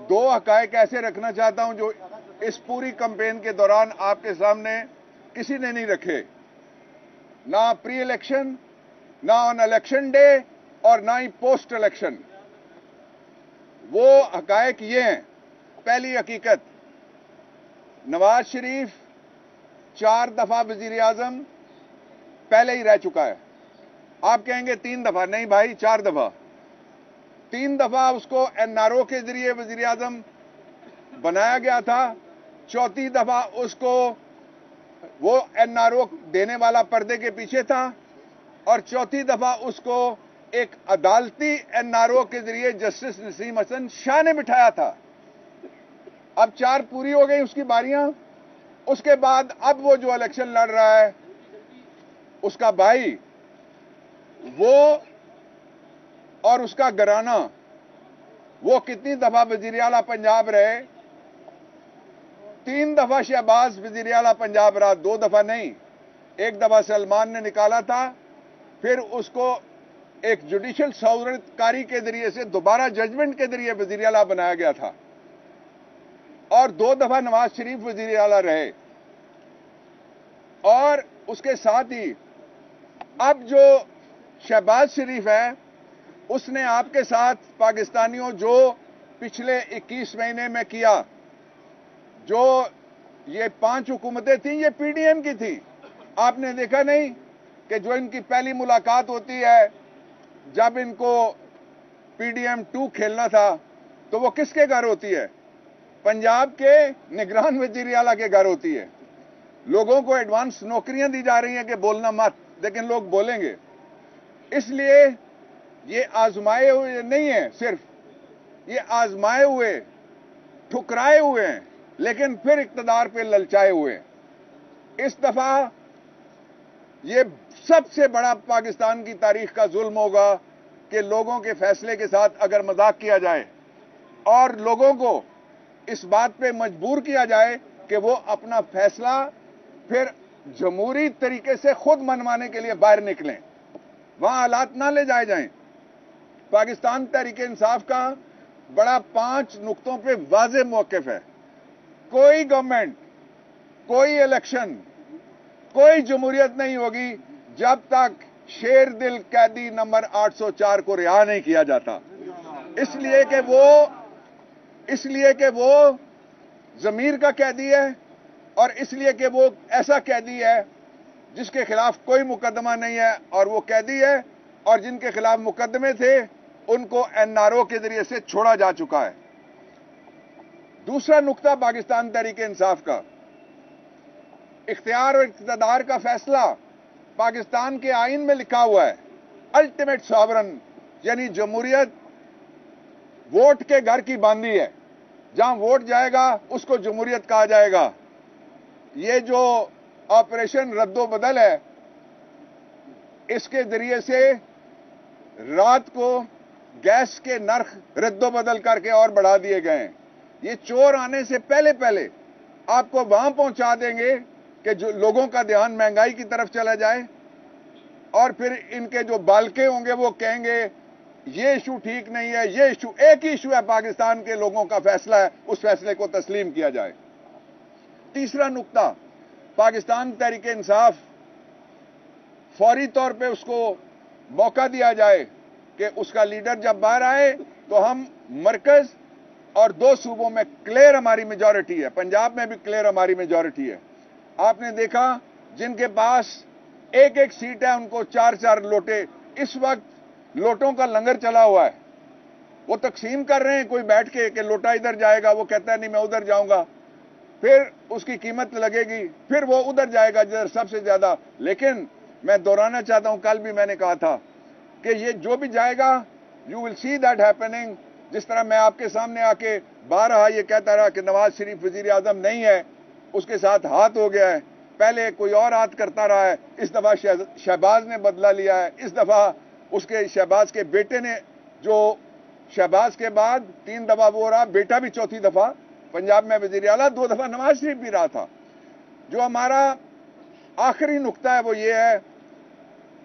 दो हकायक ऐसे रखना चाहता हूं जो इस पूरी कैंपेन के दौरान आपके सामने किसी ने नहीं रखे, ना प्री इलेक्शन, ना ऑन इलेक्शन डे और ना ही पोस्ट इलेक्शन। वो हकायक ये हैं। पहली हकीकत, नवाज शरीफ 4 दफा वजीर आजम पहले ही रह चुका है। आप कहेंगे 3 दफा, नहीं भाई 4 दफा। 3 दफा उसको एनआरओ के जरिए वजीर आजम बनाया गया था, चौथी दफा उसको वो एनआरओ देने वाला पर्दे के पीछे था, और चौथी दफा उसको एक अदालती एनआरओ के जरिए जस्टिस नसीम हसन शाह ने बिठाया था। अब 4 पूरी हो गई उसकी बारियां। उसके बाद अब वो जो इलेक्शन लड़ रहा है, उसका भाई वो और उसका घराना, वो कितनी दफा वजीर आला पंजाब रहे? 3 दफा शहबाज वजीर आला पंजाब रहा, 2 दफा नहीं। 1 दफा सलमान ने निकाला था, फिर उसको एक जुडिशियल सौरतकारी के जरिए से दोबारा जजमेंट के जरिए वजीर आला बनाया गया था, और 2 दफा नवाज शरीफ वजीर आला रहे। और उसके साथ ही अब जो शहबाज शरीफ है, उसने आपके साथ पाकिस्तानियों जो पिछले 21 महीने में किया, जो ये 5 हुकूमतें थी, ये पीडीएम की थी। आपने देखा नहीं कि जो इनकी पहली मुलाकात होती है, जब इनको पीडीएम 2 खेलना था, तो वो किसके घर होती है? पंजाब के निगरान वजीर आला के घर होती है। लोगों को एडवांस नौकरियां दी जा रही हैं कि बोलना मत, लेकिन लोग बोलेंगे। इसलिए ये आजमाए हुए नहीं है, सिर्फ ये आजमाए हुए, ठुकराए हुए हैं, लेकिन फिर इक्तदार पे ललचाए हुए हैं। इस दफा ये सबसे बड़ा पाकिस्तान की तारीख का जुल्म होगा कि लोगों के फैसले के साथ अगर मजाक किया जाए और लोगों को इस बात पे मजबूर किया जाए कि वो अपना फैसला फिर जमहूरी तरीके से खुद मनवाने के लिए बाहर निकलें, वहां हालात ना ले जाए जाएं। पाकिस्तान तहरीक इंसाफ का बड़ा 5 नुक्तों पे वाज़ेह मौक़िफ़ है। कोई गवर्नमेंट, कोई इलेक्शन, कोई जमहूरियत नहीं होगी जब तक शेर दिल कैदी नंबर 804 को रिहा नहीं किया जाता। इसलिए कि वो जमीर का कैदी है, और इसलिए कि वो ऐसा कैदी है जिसके खिलाफ कोई मुकदमा नहीं है, और वो कैदी है और जिनके खिलाफ मुकदमे थे उनको एनआरओ के जरिए से छोड़ा जा चुका है। दूसरा नुक्ता पाकिस्तान तहरीक इंसाफ का, इख्तियार और इक़्तिदार का फैसला पाकिस्तान के आइन में लिखा हुआ है। अल्टीमेट सॉवरन यानी जमहूरियत वोट के घर की बांदी है। जहां वोट जाएगा उसको जमहूरियत कहा जाएगा। ये जो ऑपरेशन रद्दो बदल है, इसके जरिए से रात को गैस के नर्ख रद्दो बदल करके और बढ़ा दिए गए हैं। ये चोर आने से पहले पहले आपको वहां पहुंचा देंगे कि जो लोगों का ध्यान महंगाई की तरफ चला जाए, और फिर इनके जो बालके होंगे वो कहेंगे ये इशू ठीक नहीं है, ये इशू एक ही इशू है, पाकिस्तान के लोगों का फैसला है, उस फैसले को तस्लीम किया जाए। तीसरा नुक्ता, पाकिस्तान तहरीक इंसाफ फौरी तौर पे उसको मौका दिया जाए कि उसका लीडर जब बाहर आए तो हम मरकज और 2 सूबों में क्लियर हमारी मेजॉरिटी है, पंजाब में भी क्लियर हमारी मेजॉरिटी है। आपने देखा जिनके पास 1-1 सीट है उनको 4-4 लोटे, इस वक्त लोटों का लंगर चला हुआ है। वो तकसीम कर रहे हैं, कोई बैठ के कि लोटा इधर जाएगा, वो कहता है नहीं मैं उधर जाऊंगा, फिर उसकी कीमत लगेगी, फिर वो उधर जाएगा जिधर सबसे ज्यादा। लेकिन मैं दोहराना चाहता हूं, कल भी मैंने कहा था कि ये जो भी जाएगा, you will see that happening. जिस तरह मैं आपके सामने आके बारहा ये कहता रहा कि नवाज शरीफ वजीर आजम नहीं है, उसके साथ हाथ हो गया है, पहले कोई और हाथ करता रहा है, इस दफा शहबाज ने बदला लिया है, इस दफा उसके शहबाज के बेटे ने, जो शहबाज के बाद 3 दफा वो रहा, बेटा भी 4थी दफा पंजाब में वजीर आला, 2 दफा नवाज शरीफ भी रहा था। जो हमारा आखिरी नुक्ता है वो ये है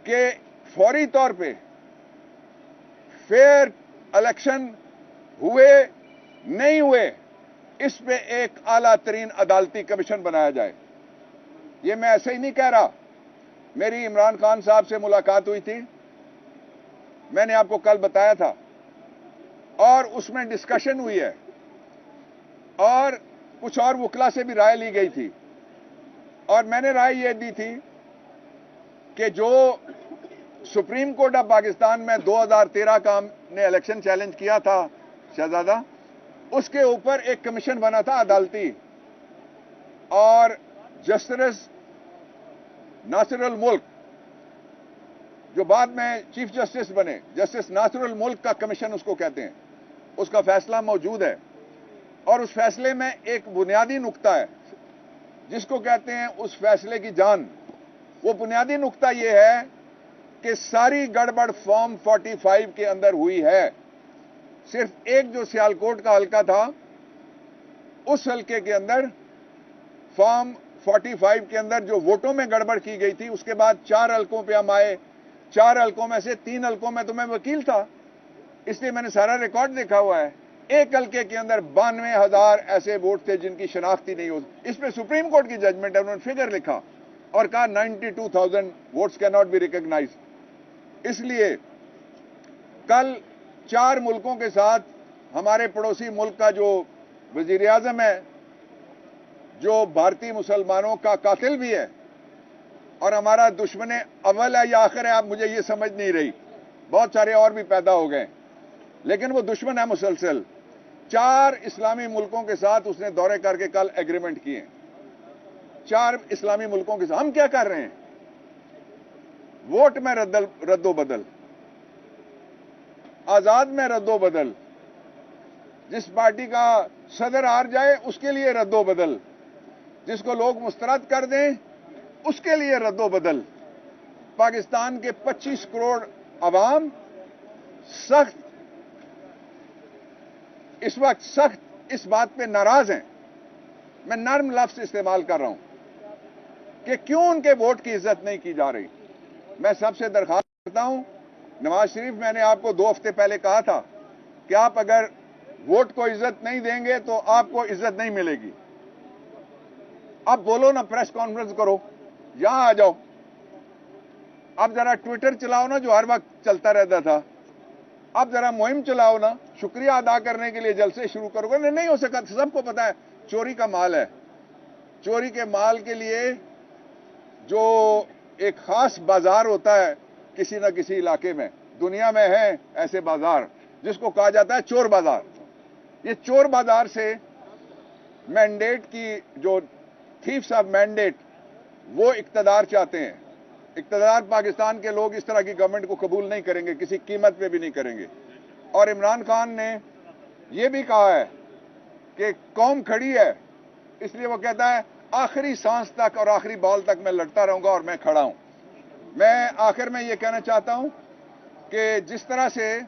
कि फौरी तौर पे फेयर इलेक्शन हुए, नहीं हुए, इस पे एक आला तरीन अदालती कमीशन बनाया जाए। ये मैं ऐसे ही नहीं कह रहा। मेरी इमरान खान साहब से मुलाकात हुई थी, मैंने आपको कल बताया था, और उसमें डिस्कशन हुई है और कुछ और वकला से भी राय ली गई थी। और मैंने राय यह दी थी कि जो सुप्रीम कोर्ट ऑफ पाकिस्तान में 2013 का हमने इलेक्शन चैलेंज किया था शहजादा, उसके ऊपर एक कमीशन बना था अदालती, और जस्टिस नासिरुल मुल्क जो बाद में चीफ जस्टिस बने, जस्टिस नासिरुल मुल्क का कमीशन उसको कहते हैं, उसका फैसला मौजूद है। और उस फैसले में एक बुनियादी नुक्ता है जिसको कहते हैं उस फैसले की जान। वो बुनियादी नुक्ता यह है कि सारी गड़बड़ फॉर्म 45 के अंदर हुई है। सिर्फ एक जो सियालकोट का हल्का था, उस हल्के के अंदर फॉर्म 45 के अंदर जो वोटों में गड़बड़ की गई थी, उसके बाद 4 हल्कों पे हम आए। 4 हल्कों में से 3 हल्कों में तो मैं वकील था, इसलिए मैंने सारा रिकॉर्ड देखा हुआ है। एक हल्के के अंदर 92,000 ऐसे वोट थे जिनकी शनाख्ती नहीं हो। इस पे सुप्रीम कोर्ट की जजमेंट है, उन्होंने फिगर लिखा और कहा 92,000 votes can not be recognise. इसलिए कल 4 मुल्कों के साथ हमारे पड़ोसी मुल्क का जो वजीर आजम है, जो भारतीय मुसलमानों का कातिल भी है और हमारा दुश्मन अव्वल है या आखिर है, आप मुझे ये समझ नहीं रही, बहुत सारे और भी पैदा हो गए, लेकिन वो दुश्मन है मुसलसल। 4 इस्लामी मुल्कों के साथ उसने दौरे करके कल एग्रीमेंट किए। 4 इस्लामी मुल्कों के साथ हम क्या कर रहे हैं? वोट में रद्दो बदल, आजाद में रद्दो बदल, जिस पार्टी का सदर हार जाए उसके लिए रद्दो बदल, जिसको लोग मुस्तरद कर दें उसके लिए रद्दो बदल। पाकिस्तान के 25 करोड़ अवाम सख्त इस वक्त सख्त इस बात पे नाराज हैं, मैं नर्म लफ्ज इस्तेमाल कर रहा हूं, कि क्यों उनके वोट की इज्जत नहीं की जा रही। मैं सबसे दरखास्त करता हूं, नवाज शरीफ, मैंने आपको 2 हफ्ते पहले कहा था कि आप अगर वोट को इज्जत नहीं देंगे तो आपको इज्जत नहीं मिलेगी। अब बोलो ना, प्रेस कॉन्फ्रेंस करो, यहां आ जाओ। अब जरा ट्विटर चलाओ ना, जो हर वक्त चलता रहता था। अब जरा मुहिम चलाओ ना, शुक्रिया अदा करने के लिए जलसे शुरू करोगे। नहीं हो सका, सबको पता है चोरी का माल है। चोरी के माल के लिए जो एक खास बाजार होता है किसी न किसी इलाके में, दुनिया में है ऐसे बाजार, जिसको कहा जाता है चोर बाजार। ये चोर बाजार से मैंडेट की, जो थीफ्स ऑफ मैंडेट, वो इक्तदार चाहते हैं। इक्तदार पाकिस्तान के लोग इस तरह की गवर्नमेंट को कबूल नहीं करेंगे, किसी कीमत पे भी नहीं करेंगे। और इमरान खान ने यह भी कहा है कि कौम खड़ी है, इसलिए वो कहता है आखिरी सांस तक और आखिरी बॉल तक मैं लड़ता रहूंगा और मैं खड़ा हूं। मैं आखिर में यह कहना चाहता हूं कि जिस तरह से